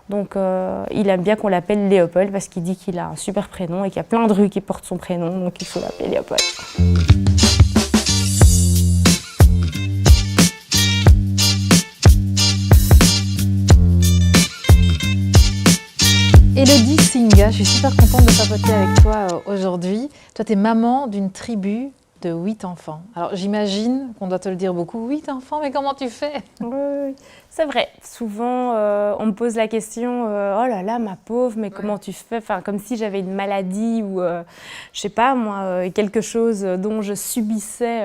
Donc il aime bien qu'on l'appelle Léopold parce qu'il dit qu'il a un super prénom et qu'il y a plein de rues qui portent son prénom, donc il faut l'appeler Léopold. Élodie Singa, je suis super contente de papoter avec toi aujourd'hui. Toi, tu es maman d'une tribu de 8 enfants. Alors j'imagine qu'on doit te le dire beaucoup, 8 enfants, mais comment tu fais? Oui, c'est vrai. Souvent, on me pose la question, oh là là, ma pauvre, mais comment tu fais? Enfin, comme si j'avais une maladie ou, je sais pas moi, quelque chose dont je subissais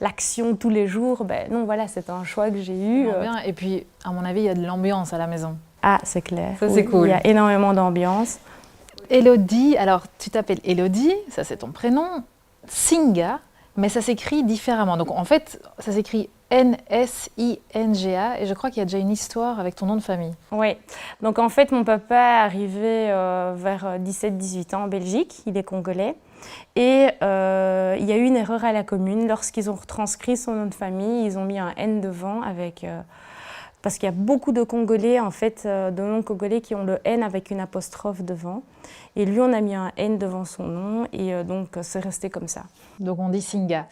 l'action tous les jours. Ben non, voilà, c'est un choix que j'ai eu. Bien. Et puis, à mon avis, il y a de l'ambiance à la maison. Ah, c'est clair. Ça, c'est cool. Il y a énormément d'ambiance. Élodie, alors tu t'appelles Élodie, ça c'est ton prénom. Singa, mais ça s'écrit différemment. Donc en fait, ça s'écrit N-S-I-N-G-A et je crois qu'il y a déjà une histoire avec ton nom de famille. Oui, donc en fait, mon papa est arrivé vers 17-18 ans en Belgique, il est congolais. Et il y a eu une erreur à la commune. Lorsqu'ils ont retranscrit son nom de famille, ils ont mis un N devant avec... parce qu'il y a beaucoup de Congolais, en fait, de non-Congolais qui ont le N avec une apostrophe devant. Et lui, on a mis un N devant son nom et donc c'est resté comme ça. Donc on dit Singa.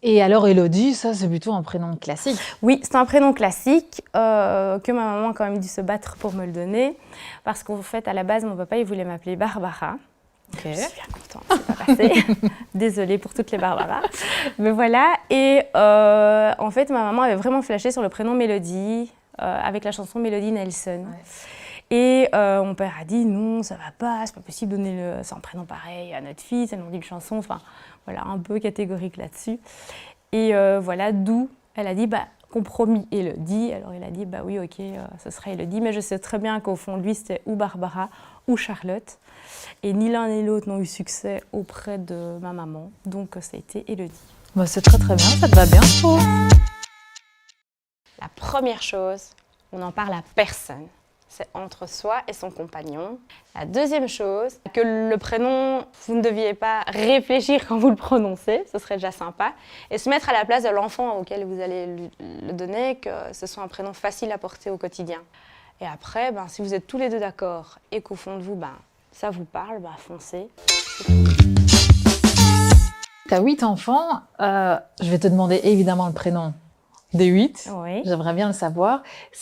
Et alors Élodie, ça c'est plutôt un prénom classique. Oui, c'est un prénom classique que ma maman a quand même dû se battre pour me le donner. Parce qu'en fait, à la base, mon papa, il voulait m'appeler Barbara. Okay. Je suis bien contente, c'est pas passé. Désolée pour toutes les Barbara. Mais voilà, et en fait, ma maman avait vraiment flashé sur le prénom Mélodie, avec la chanson Mélodie Nelson. Ouais. Et mon père a dit non, ça va pas, c'est pas possible de donner un prénom pareil à notre fille, elle nous dit une chanson, enfin voilà, un peu catégorique là-dessus. Et voilà, d'où elle a dit bah compromis Élodie. Alors il a dit bah oui, ok, ce sera Élodie, mais je sais très bien qu'au fond de lui c'était ou Barbara ou Charlotte. Et ni l'un ni l'autre n'ont eu succès auprès de ma maman, donc ça a été Élodie. Bah, c'est très très bien, ça te va bien. La première chose, on n'en parle à personne. C'est entre soi et son compagnon. La deuxième chose, que le prénom, vous ne deviez pas réfléchir quand vous le prononcez, ce serait déjà sympa, et se mettre à la place de l'enfant auquel vous allez le donner, que ce soit un prénom facile à porter au quotidien. Et après, si vous êtes tous les deux d'accord et qu'au fond de vous, ça vous parle, foncez. Tu as 8 enfants, je vais te demander évidemment le prénom des 8, oui. J'aimerais bien le savoir.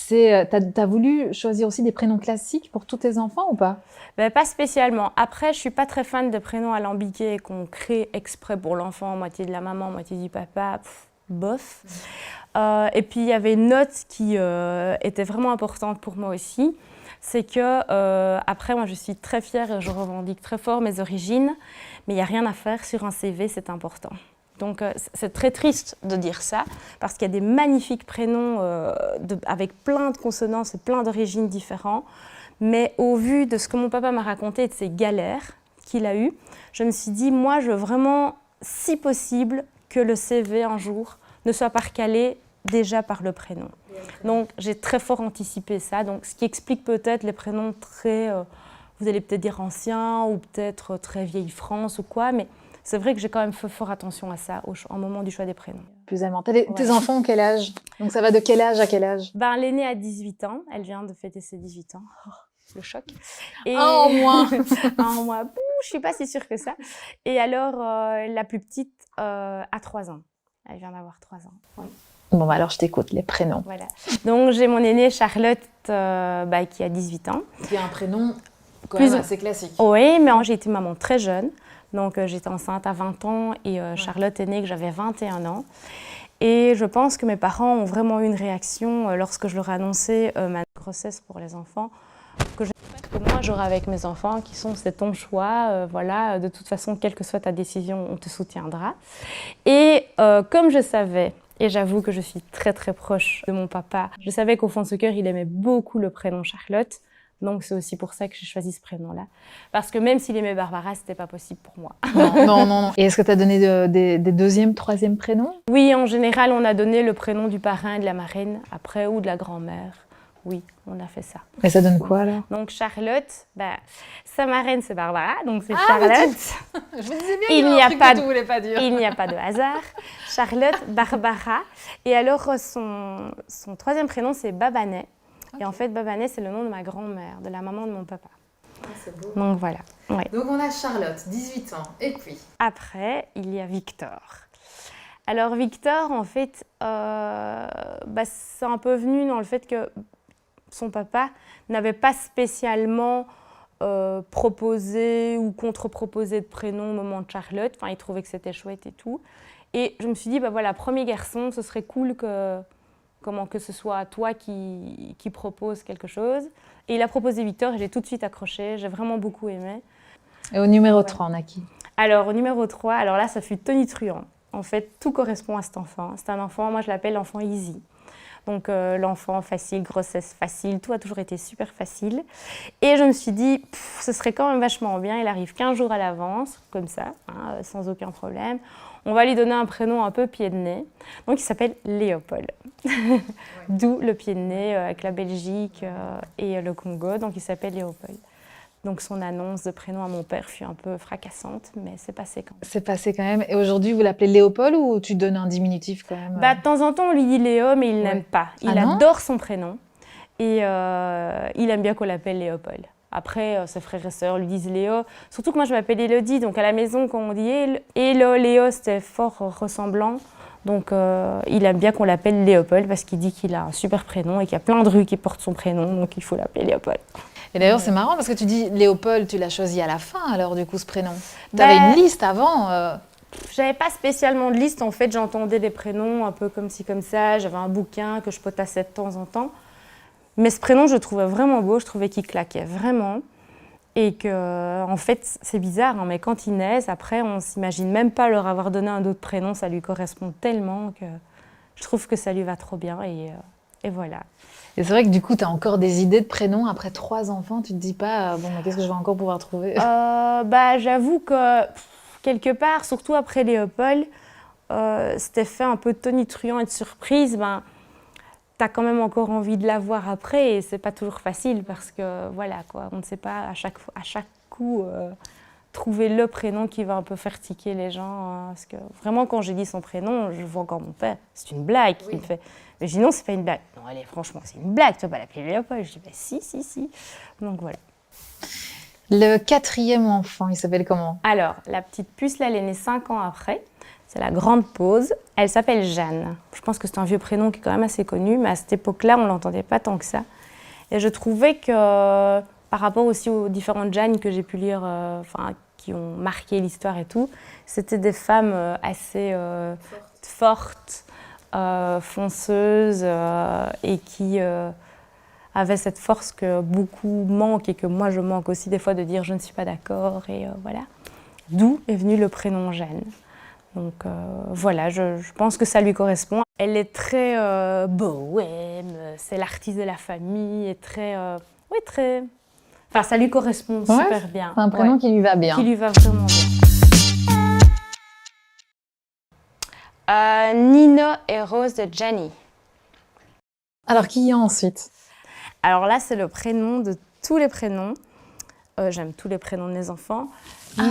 T'as voulu choisir aussi des prénoms classiques pour tous tes enfants ou pas? Pas spécialement. Après, je suis pas très fan de prénoms alambiqués qu'on crée exprès pour l'enfant, moitié de la maman, moitié du papa, bof. Et puis, il y avait une note qui était vraiment importante pour moi aussi. C'est que, après, moi, je suis très fière et je revendique très fort mes origines, mais il n'y a rien à faire sur un CV, c'est important. Donc, c'est très triste de dire ça, parce qu'il y a des magnifiques prénoms avec plein de consonances et plein d'origines différentes. Mais au vu de ce que mon papa m'a raconté et de ses galères qu'il a eues, je me suis dit, moi, je veux vraiment, si possible, que le CV, un jour, ne soit pas recalé déjà par le prénom. Donc, j'ai très fort anticipé ça. Donc, ce qui explique peut-être les prénoms très, vous allez peut-être dire anciens, ou peut-être très vieille France ou quoi, mais c'est vrai que j'ai quand même fait fort attention à ça au moment du choix des prénoms. Plus aimant. Tes enfants ont quel âge? Donc ça va de quel âge à quel âge? L'aînée a 18 ans, elle vient de fêter ses 18 ans. Oh, le choc. Et en moins. En moins, je suis pas si sûre que ça. Et alors, la plus petite a 3 ans. Elle vient d'avoir 3 ans. Oui. Bon, alors je t'écoute, les prénoms. Voilà. Donc j'ai mon aînée Charlotte qui a 18 ans. Qui a un prénom quand même assez classique. Oui, mais j'ai été maman très jeune. Donc j'étais enceinte à 20 ans et Charlotte est née que j'avais 21 ans. Et je pense que mes parents ont vraiment eu une réaction lorsque je leur ai annoncé ma grossesse pour les enfants, que j'espère que moi j'aurai avec mes enfants, qui sont c'est ton choix, voilà, de toute façon, quelle que soit ta décision, on te soutiendra. Et comme je savais, et j'avoue que je suis très très proche de mon papa, je savais qu'au fond de ce cœur, il aimait beaucoup le prénom Charlotte. Donc c'est aussi pour ça que j'ai choisi ce prénom-là. Parce que même s'il aimait Barbara, c'était pas possible pour moi. Non. Et est-ce que tu as donné des deuxième, troisième prénoms? Oui, en général, on a donné le prénom du parrain et de la marraine, après, ou de la grand-mère. Oui, on a fait ça. Et ça donne quoi alors? Donc Charlotte, sa marraine c'est Barbara, donc c'est Charlotte. Je me disais bien il n'y a pas que tu voulais pas dire. Il n'y a pas de hasard. Charlotte, Barbara. Et alors son troisième prénom c'est Babanet. Et en fait, Babanet, c'est le nom de ma grand-mère, de la maman de mon papa. Ah, c'est beau. Donc voilà. Ouais. Donc on a Charlotte, 18 ans, et puis Après, il y a Victor. Alors Victor, en fait, c'est un peu venu dans le fait que son papa n'avait pas spécialement proposé ou contre-proposé de prénom au moment de Charlotte. Enfin, il trouvait que c'était chouette et tout. Et je me suis dit, voilà, premier garçon, ce serait cool que ce soit toi qui propose quelque chose. Et il a proposé Victor et j'ai tout de suite accroché. J'ai vraiment beaucoup aimé. Et au numéro 3, on a qui? Alors, au numéro 3, alors là, ça fut tonitruant. En fait, tout correspond à cet enfant. C'est un enfant, moi je l'appelle l'enfant easy. Donc l'enfant facile, grossesse facile, tout a toujours été super facile. Et je me suis dit, ce serait quand même vachement bien, il arrive 15 jours à l'avance, comme ça, hein, sans aucun problème. On va lui donner un prénom un peu pied de nez. Donc il s'appelle Léopold. Ouais. D'où le pied de nez avec la Belgique et le Congo, donc il s'appelle Léopold. Donc son annonce de prénom à mon père fut un peu fracassante, mais c'est passé quand même. C'est passé quand même. Et aujourd'hui, vous l'appelez Léopold ou tu donnes un diminutif quand même? De temps en temps, on lui dit Léo, mais il n'aime pas. Il adore son prénom et il aime bien qu'on l'appelle Léopold. Après, ses frères et sœurs lui disent Léo. Surtout que moi, je m'appelle Élodie, donc à la maison, quand on dit Hello, Léo, c'était fort ressemblant. Donc il aime bien qu'on l'appelle Léopold parce qu'il dit qu'il a un super prénom et qu'il y a plein de rues qui portent son prénom, donc il faut l'appeler Léopold. Et d'ailleurs, c'est marrant parce que tu dis Léopold, tu l'as choisi à la fin alors du coup ce prénom. Tu avais une liste avant J'avais pas spécialement de liste, en fait, j'entendais des prénoms un peu comme ci, comme ça. J'avais un bouquin que je potassais de temps en temps. Mais ce prénom, je le trouvais vraiment beau, je trouvais qu'il claquait vraiment. Et que, en fait, c'est bizarre, hein, mais quand ils naissent, après, on s'imagine même pas leur avoir donné un autre prénom, ça lui correspond tellement que je trouve que ça lui va trop bien. Et voilà. Et c'est vrai que du coup, tu as encore des idées de prénoms après 3 enfants. Tu te dis pas, bon, qu'est-ce que je vais encore pouvoir trouver? J'avoue que, quelque part, surtout après Léopold, c'était fait un peu tonitruant et de surprise. Tu as quand même encore envie de l'avoir après et c'est pas toujours facile parce que, voilà, quoi, on ne sait pas à chaque coup trouver le prénom qui va un peu faire tiquer les gens. Parce que vraiment, quand j'ai dit son prénom, je vois encore mon père. C'est une blague qu'il me fait. Mais je dis non, c'est pas une blague. Non, allez, franchement, c'est une blague. Tu vas pas l'appeler Léopold. Je dis si. Donc voilà. Le 4e enfant, il s'appelle comment? Alors, la petite puce, là, elle est née 5 ans après. C'est la grande pause. Elle s'appelle Jeanne. Je pense que c'est un vieux prénom qui est quand même assez connu, mais à cette époque-là, on ne l'entendait pas tant que ça. Et je trouvais que, par rapport aussi aux différentes Jeannes que j'ai pu lire, qui ont marqué l'histoire et tout, c'était des femmes assez fortes, fonceuses et qui avaient cette force que beaucoup manquent et que moi je manque aussi des fois de dire je ne suis pas d'accord et voilà. D'où est venu le prénom Jeanne. Donc voilà, je pense que ça lui correspond. Elle est très bohème, c'est l'artiste de la famille, et très... Enfin, ça lui correspond super bien. C'est un prénom qui lui va bien. Qui lui va vraiment bien. Nino et Rose de Gianni. Alors, qui y a ensuite? Alors là, c'est le prénom de tous les prénoms. J'aime tous les prénoms de mes enfants.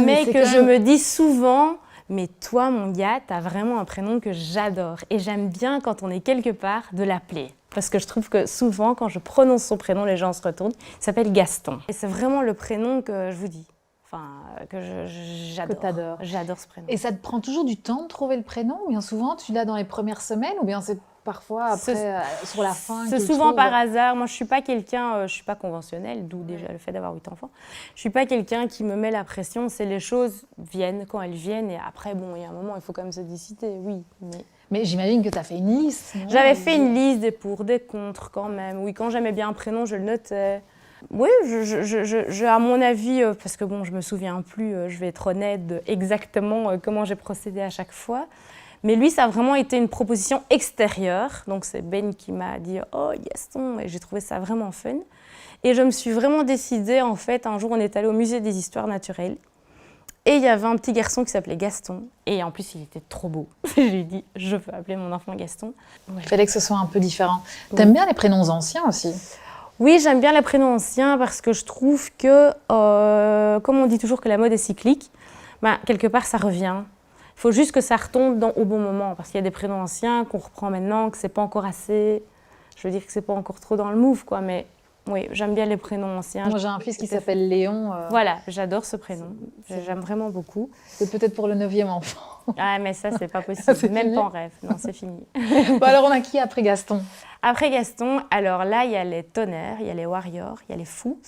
Mais que je me dis souvent... Mais toi, mon gars, t'as vraiment un prénom que j'adore. Et j'aime bien, quand on est quelque part, de l'appeler. Parce que je trouve que souvent, quand je prononce son prénom, les gens se retournent. Il s'appelle Gaston. Et c'est vraiment le prénom que je vous dis. Enfin, que j'adore. Que t'adores. J'adore ce prénom. Et ça te prend toujours du temps de trouver le prénom? Ou bien souvent, tu l'as dans les premières semaines? Ou bien c'est parfois après, sur la fin? C'est souvent par hasard. Moi, je suis pas quelqu'un, je suis pas conventionnelle, d'où déjà le fait d'avoir 8 enfants. Je suis pas quelqu'un qui me met la pression. C'est les choses viennent quand elles viennent. Et après, bon, il y a un moment, il faut quand même se décider, oui. Mais j'imagine que tu as fait une liste. J'avais fait une liste des pour, des contre quand même. Oui, quand j'aimais bien un prénom, je le notais. Oui, à mon avis, parce que bon, je me souviens plus, je vais être honnête, de exactement comment j'ai procédé à chaque fois. Mais lui, ça a vraiment été une proposition extérieure. Donc c'est Ben qui m'a dit « Oh, Gaston !» Et j'ai trouvé ça vraiment fun. Et je me suis vraiment décidée, en fait, un jour, on est allé au musée des histoires naturelles. Et il y avait un petit garçon qui s'appelait Gaston. Et en plus, il était trop beau. J'ai dit « Je veux appeler mon enfant Gaston. » Il fallait que ce soit un peu différent. Oui. T'aimes bien les prénoms anciens aussi? Oui, j'aime bien les prénoms anciens parce que je trouve que, comme on dit toujours que la mode est cyclique, quelque part, ça revient. Il faut juste que ça retombe au bon moment, parce qu'il y a des prénoms anciens qu'on reprend maintenant, que c'est pas encore assez. je veux dire que c'est pas encore trop dans le move, quoi, mais oui, j'aime bien les prénoms anciens. Moi, j'ai un fils qui s'appelle Léon. Voilà, j'adore ce prénom. J'aime vraiment beaucoup. C'est peut-être pour le 9e enfant. Ah, mais ça, c'est pas possible. C'est Même fini. pas en rêve. Non, c'est fini. Bon, alors, on a qui après Gaston? Après Gaston, alors là, il y a les tonnerres, il y a les warriors, il y a les fous.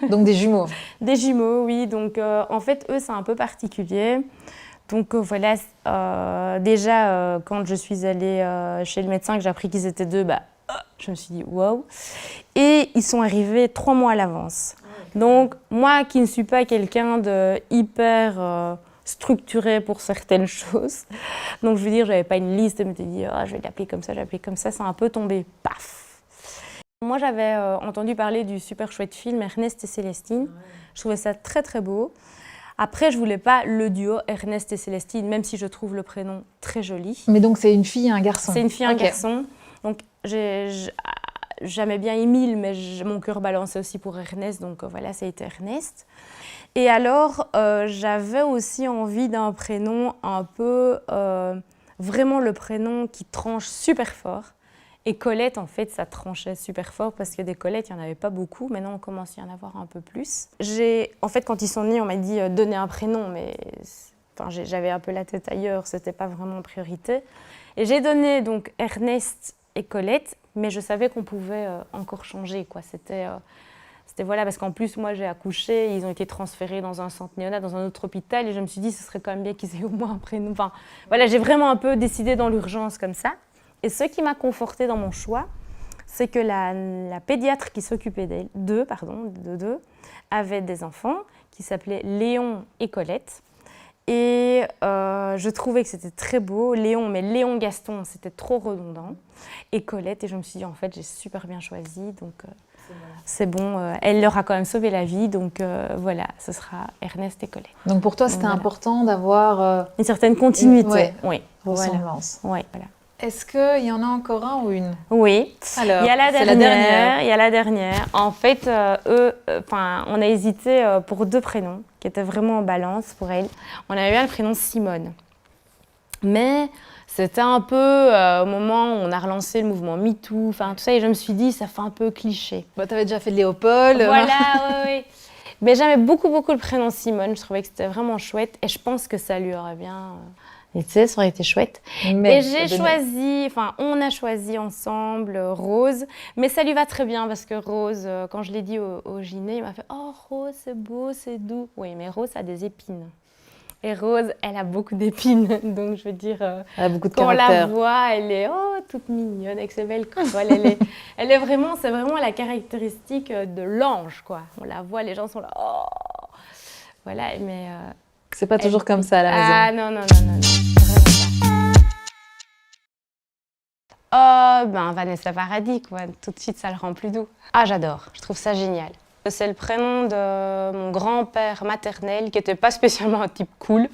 Donc des jumeaux. Des jumeaux, oui. Donc, en fait, eux, c'est un peu particulier. Donc, voilà. Déjà, quand je suis allée chez le médecin, que j'ai appris qu'ils étaient deux, je me suis dit, waouh. Et ils sont arrivés 3 mois à l'avance. Donc, moi qui ne suis pas quelqu'un de hyper structuré pour certaines choses, donc je veux dire, j'avais pas une liste, je me suis dit, je vais l'appeler comme ça, je vais l'appeler comme ça, un peu tombé, paf. Moi, j'avais entendu parler du super chouette film Ernest et Célestine. Je trouvais ça très, très beau. Après, je voulais pas le duo Ernest et Célestine, même si je trouve le prénom très joli. Mais donc, c'est une fille et un garçon. C'est une fille et un garçon. Donc, j'aimais bien Émile, mais mon cœur balançait aussi pour Ernest, donc voilà, ça a été Ernest. Et alors, j'avais aussi envie d'un prénom un peu, vraiment le prénom qui tranche super fort. Et Colette, en fait, ça tranchait super fort parce que des Colettes, il n'y en avait pas beaucoup. Maintenant, on commence à y en avoir un peu plus. En fait, quand ils sont nés, on m'a dit donner un prénom, mais j'avais un peu la tête ailleurs, c'était pas vraiment en priorité. Et j'ai donné donc Ernest et Colette, mais je savais qu'on pouvait encore changer, quoi. C'était voilà, parce qu'en plus, moi, j'ai accouché, ils ont été transférés dans un centre néonat, dans un autre hôpital, et je me suis dit, ce serait quand même bien qu'ils aient au moins un prénom. Enfin, voilà, j'ai vraiment un peu décidé dans l'urgence comme ça. Et ce qui m'a confortée dans mon choix, c'est que la pédiatre qui s'occupait d'eux avait des enfants qui s'appelaient Léon et Colette. Et je trouvais que c'était très beau. Léon, mais Léon Gaston, c'était trop redondant. Et Colette, et je me suis dit, en fait, j'ai super bien choisi. Donc, c'est bon. Elle leur a quand même sauvé la vie. Donc, voilà, ce sera Ernest et Colette. Donc, pour toi, c'était important d'avoir une certaine continuité. Oui. Ressemblance. Oui, voilà. Est-ce qu'il y en a encore un ou une? Oui. Alors, il y a la dernière. Il y a la dernière. En fait, on a hésité pour 2 prénoms qui étaient vraiment en balance pour elle. On avait eu le prénom Simone. Mais c'était un peu au moment où on a relancé le mouvement MeToo, tout ça, et je me suis dit, ça fait un peu cliché. Tu avais déjà fait de Léopold. Voilà, oui. Mais j'aimais beaucoup le prénom Simone. Je trouvais que c'était vraiment chouette et je pense que ça lui aurait bien... Et tu sais, ça aurait été chouette. Mais on a choisi ensemble Rose, mais ça lui va très bien parce que Rose, quand je l'ai dit au gyné, il m'a fait « Oh, Rose, c'est beau, c'est doux ». Oui, mais Rose a des épines. Et Rose, elle a beaucoup d'épines, donc je veux dire, elle a beaucoup de quand on caractère. la voit, elle est toute mignonne avec ses belles cols. C'est vraiment la caractéristique de l'ange, quoi. On la voit, les gens sont là, oh. Voilà, mais... c'est pas toujours comme ça à la maison. Ah non, vraiment pas. Oh, Vanessa Paradis, quoi. Tout de suite, ça le rend plus doux. Ah, j'adore, je trouve ça génial. C'est le prénom de mon grand-père maternel qui n'était pas spécialement un type cool.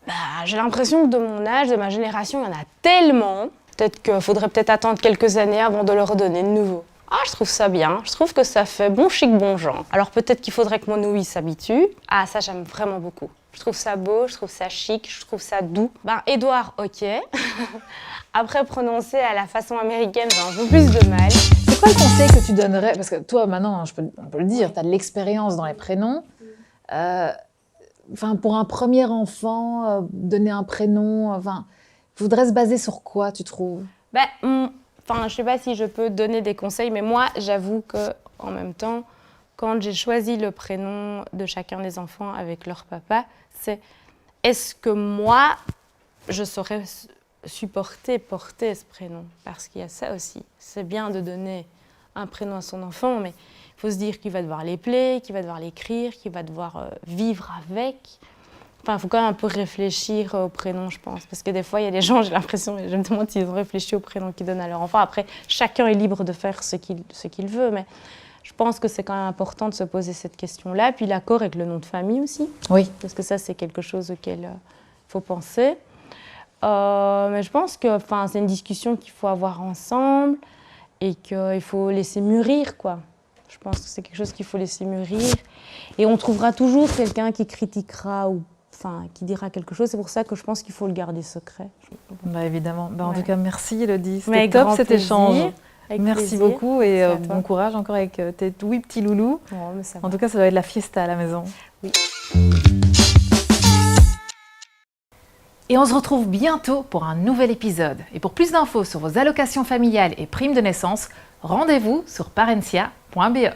J'ai l'impression que de mon âge, de ma génération, il y en a tellement. Peut-être qu'il faudrait attendre quelques années avant de le redonner de nouveau. Ah, je trouve ça bien. Je trouve que ça fait bon chic, bon genre. Alors peut-être qu'il faudrait que mon ouïe s'habitue. Ah, ça, j'aime vraiment beaucoup. Je trouve ça beau, je trouve ça chic, je trouve ça doux. Édouard, ok. Après, prononcer à la façon américaine, j'ai un peu plus de mal. C'est quoi le conseil que tu donnerais? Parce que toi, maintenant, on peut le dire, tu as de l'expérience dans les prénoms. Pour un premier enfant, donner un prénom, il faudrait se baser sur quoi, tu trouves? Je ne sais pas si je peux donner des conseils, mais moi, j'avoue qu'en même temps, quand j'ai choisi le prénom de chacun des enfants avec leur papa, c'est est-ce que moi, je saurais porter ce prénom? Parce qu'il y a ça aussi. C'est bien de donner un prénom à son enfant, mais il faut se dire qu'il va devoir l'épeler, qu'il va devoir l'écrire, qu'il va devoir vivre avec. Il faut quand même un peu réfléchir au prénom, je pense. Parce que des fois, il y a des gens, j'ai l'impression, je me demande s'ils ont réfléchi au prénom qu'ils donnent à leur enfant. Après, chacun est libre de faire ce qu'il veut, mais je pense que c'est quand même important de se poser cette question-là. Puis l'accord avec le nom de famille aussi. Oui. Parce que ça, c'est quelque chose auquel il faut penser. Mais je pense que c'est une discussion qu'il faut avoir ensemble et qu'il faut laisser mûrir, quoi. Je pense que c'est quelque chose qu'il faut laisser mûrir. Et on trouvera toujours quelqu'un qui critiquera ou qui dira quelque chose. C'est pour ça que je pense qu'il faut le garder secret. Évidemment. En tout cas, merci Elodie. C'était top cet échange. Avec Merci plaisir. beaucoup et Merci à toi. bon courage encore avec tes 8 petits loulous. Oh, mais ça En va. tout cas, ça doit être la fiesta à la maison. Oui. Et on se retrouve bientôt pour un nouvel épisode. Et pour plus d'infos sur vos allocations familiales et primes de naissance, rendez-vous sur parentia.be.